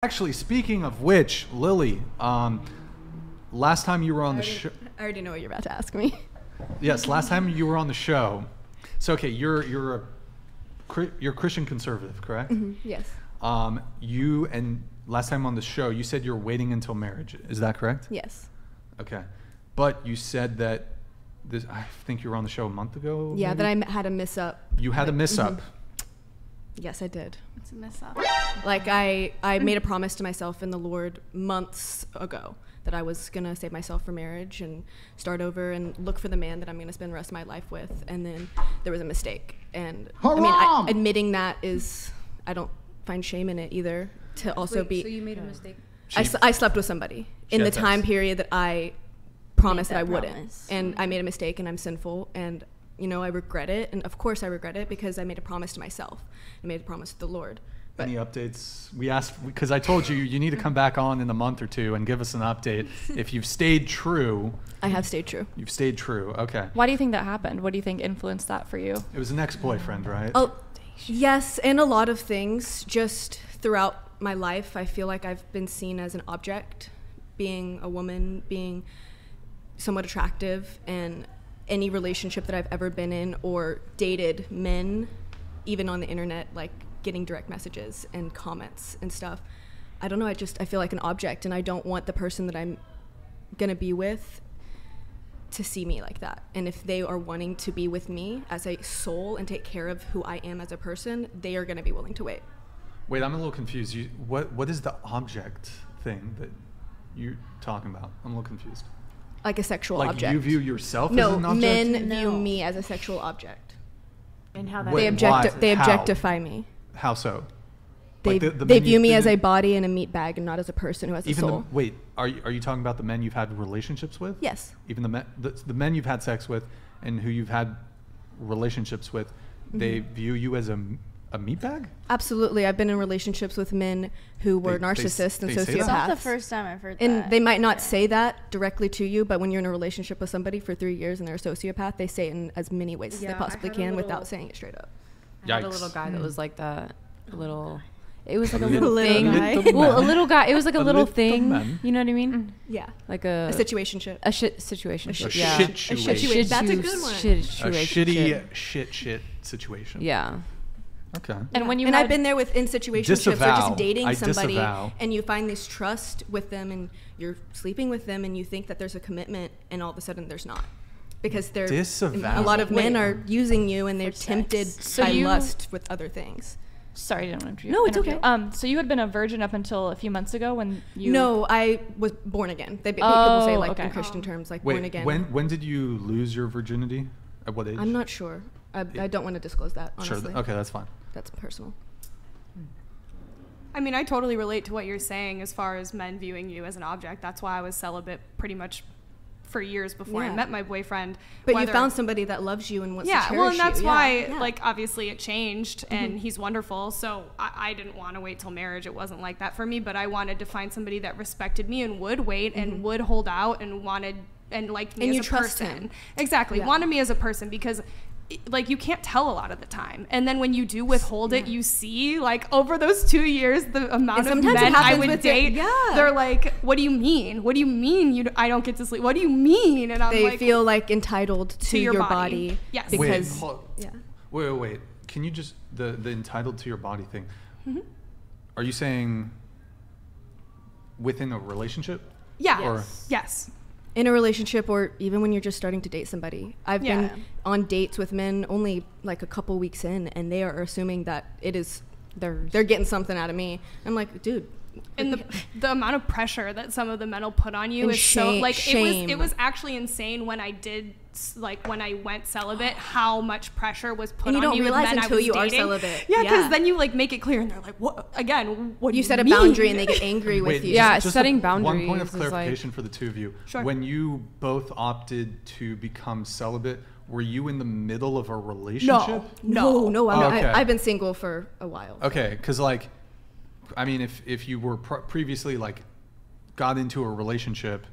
Actually, speaking of which, Lily, last time you were on the show. I already know what you're about to ask me. Yes, last time you were on the show. So okay, you're Christian conservative, correct? Mm-hmm. Yes. You and last time on the show, you said you're waiting until marriage. Is that correct? Yes. Okay, but you said that this. I think you were on the show a month ago. Yeah, maybe? that I had a miss up. You had a miss up. Yes, I did. It's a miss up. Like I made a promise to myself in the Lord months ago that I was gonna save myself for marriage and start over and look for the man that I'm gonna spend the rest of my life with. And then there was a mistake. And I mean, admitting that is, I don't find shame in it either. To also So you made a mistake. I slept with somebody in the time period that I promised that I wouldn't. And I made a mistake and I'm sinful and you know, I regret it, and of course I regret it because I made a promise to myself. I made a promise to the Lord. But any updates? We asked because I told you need to come back on in a month or two and give us an update. If you've stayed true. I have stayed true. You've stayed true. Okay. Why do you think that happened? What do you think influenced that for you? It was an ex-boyfriend, right? Oh, yes, and a lot of things. Just throughout my life, I feel like I've been seen as an object, being a woman, being somewhat attractive, and any relationship that I've ever been in or dated men, even on the internet, like getting direct messages and comments and stuff. I don't know, I feel like an object, and I don't want the person that I'm gonna be with to see me like that. And if they are wanting to be with me as a soul and take care of who I am as a person, they are gonna be willing to wait. Wait, I'm a little confused. What is the object thing that you're talking about? I'm a little confused. Like a sexual like object. You view yourself as an object? Men view me as a sexual object. And how that they objectify me. How so? They like they view me as a body and a meat bag and not as a person who has a soul. Wait, are you talking about the men you've had relationships with? Yes. Even the men you've had sex with and who you've had relationships with, they view you as a meat bag? Absolutely. I've been in relationships with men who were narcissists and sociopaths. It's not the first time I've heard that. And they might not say that directly to you, but when you're in a relationship with somebody for 3 years and they're a sociopath, they say it in as many ways as they possibly can without saying it straight up. I had a little guy that was like that. It was like a little thing. Well, a little guy. It was like a little thing. Man. You know what I mean? Yeah. Like a situationship. A situationship. Yeah. A situation. That's a good one. A shitty shit situation. Yeah. Okay. And I've been there in situationships or just dating somebody disavow. And you find this trust with them and you're sleeping with them and you think that there's a commitment and all of a sudden there's not. Because a lot of men are using you and they're tempted by lust with other things. Sorry, I didn't want to interrupt. No, it's okay. So you had been a virgin up until a few months ago when you... No, I was born again. People say like in Christian terms, like born again. When did you lose your virginity? At what age? I'm not sure. I don't want to disclose that, honestly. Sure. Okay, that's fine. That's personal. I mean, I totally relate to what you're saying as far as men viewing you as an object. That's why I was celibate pretty much for years before I met my boyfriend. But you found somebody that loves you and wants to cherish you. Yeah, well, and that's why, like, obviously it changed, and he's wonderful, so I didn't want to wait till marriage. It wasn't like that for me, but I wanted to find somebody that respected me and would wait and would hold out and wanted and liked me as a person. Him. Exactly, wanted me as a person because... like you can't tell a lot of the time, and then when you do withhold it, you see like over those 2 years the amount of men I would date. They're like, "What do you mean? What do you mean I don't get to sleep? What do you mean?" And they feel like entitled to your body. Yes. Because Wait. Can you just the entitled to your body thing? Are you saying within a relationship? Yeah. Yes. In a relationship or even when you're just starting to date somebody. I've been on dates with men only like a couple weeks in and they are assuming that they're getting something out of me. I'm like, dude. And the amount of pressure that some of the men will put on you is so like it was actually insane when I went celibate how much pressure was put on you. You don't realize until you are celibate. Yeah, because then you like make it clear and they're like, what you set a boundary and they get angry with you. Yeah, setting boundaries. One point of clarification for the two of you. Sure. When you both opted to become celibate, were you in the middle of a relationship? No. I've been single for a while. Okay, because like, I mean, if you were previously like got into a relationship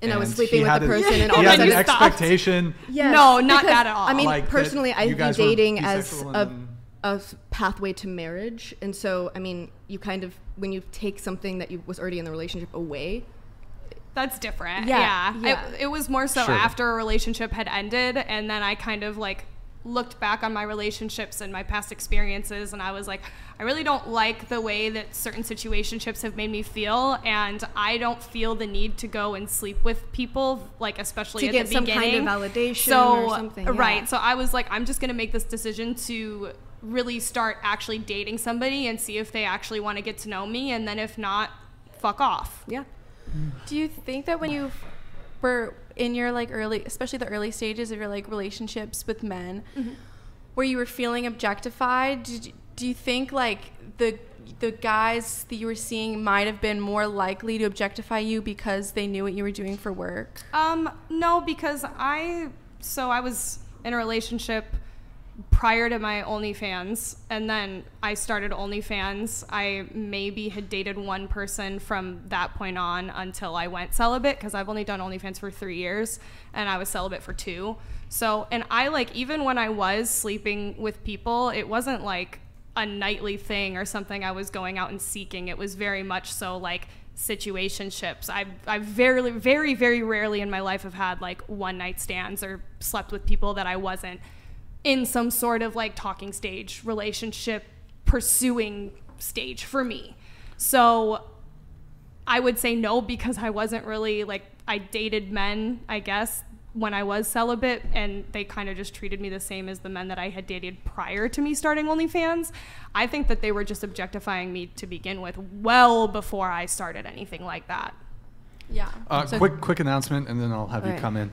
and I was sleeping with the person and all of of a a sudden expectation. Yes, no, not that at all. I mean, like personally, I view dating as a pathway to marriage. And so, I mean, you kind of, when you take something that was already in the relationship away. That's different. Yeah. It was more so Sure. after a relationship had ended, and then I kind of like looked back on my relationships and my past experiences, and I was like, I really don't like the way that certain situationships have made me feel, and I don't feel the need to go and sleep with people, like especially To at get the some beginning. kind of validation So, or something. Yeah. Right. So I was like, I'm just gonna make this decision to really start actually dating somebody and see if they actually want to get to know me, and then if not, fuck off. Yeah. Do you think that when you were in your like early, especially the early stages of your like relationships with men, where you were feeling objectified, do you think like the guys that you were seeing might have been more likely to objectify you because they knew what you were doing for work? No, because I was in a relationship prior to my OnlyFans, and then I started OnlyFans. I maybe had dated one person from that point on until I went celibate, because I've only done OnlyFans for 3 years, and I was celibate for 2. So, and I like, even when I was sleeping with people, it wasn't like a nightly thing or something I was going out and seeking. It was very much so like situationships. I very, very, very rarely in my life have had like one night stands or slept with people that I wasn't in some sort of like talking stage, relationship, pursuing stage for me. So I would say no, because I wasn't really like, I dated men, I guess, when I was celibate, and they kind of just treated me the same as the men that I had dated prior to me starting OnlyFans. I think that they were just objectifying me to begin with well before I started anything like that. Yeah. Quick announcement, and then I'll have you Okay. come in.